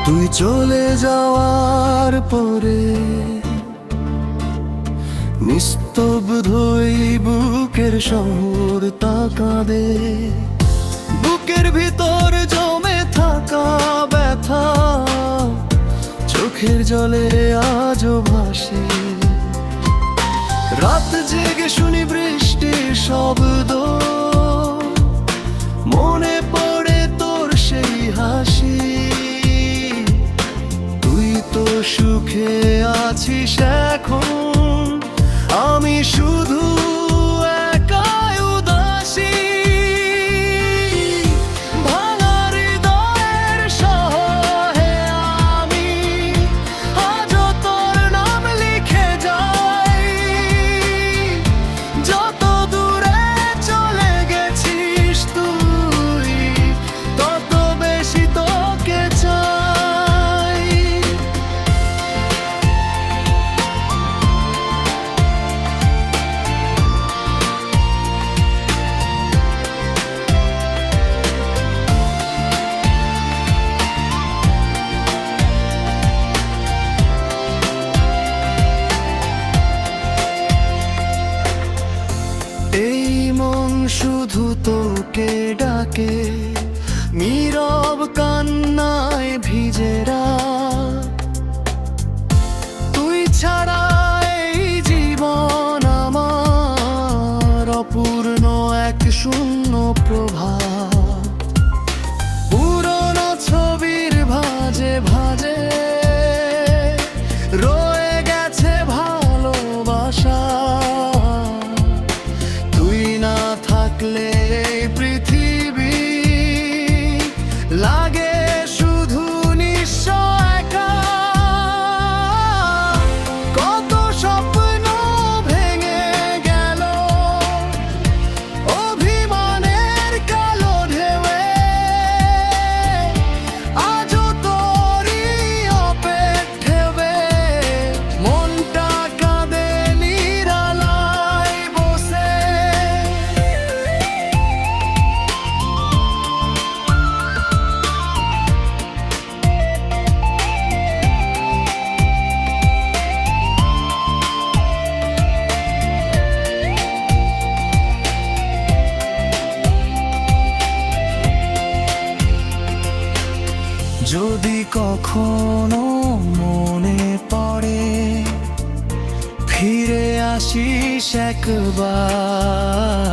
তুই চলে যাওয়ার পরে নিস্তব্ধই বুকের শহর তাকাবে, বুকের ভিতর জমে থাকা ব্যথা চোখের জলে আজও ভাসে। রাত জেগে শুনি বৃষ্টির শব্দ, মনে পড়ে তোর সেই হাসি। তুই তো সুখে আছিস এখন, আমি শুধু একাই উদাসী। ভাঙা হৃদয়ের শহরে আমি আজও তোর নাম লিখে যাই। যত দূরে চলে গেছিস তুই, তত বেশি তোকে চাই। এই মন শুধু তোকে ডাকে, নীরব কান্নায় ভিজে রাত। তুই ছাড়া এই জীবন আমার অপূর্ণ এক শূন্য প্রভাত। পুরনো ছবির ভাঁজে ভাঁজে রয়ে গেছে ভালোবাসা। না থাকলে পৃথিবী লাগে শুধু নিঃস্ব একা। কত স্বপ্ন ভেঙে গেল অভিমানের কালো ঢেউয়ে, আজও তোরই অপেক্ষাবে মনটা কাঁদে নিরালায় বসে। যদি কখনো মনে পড়ে ফিরে আসিস একবার।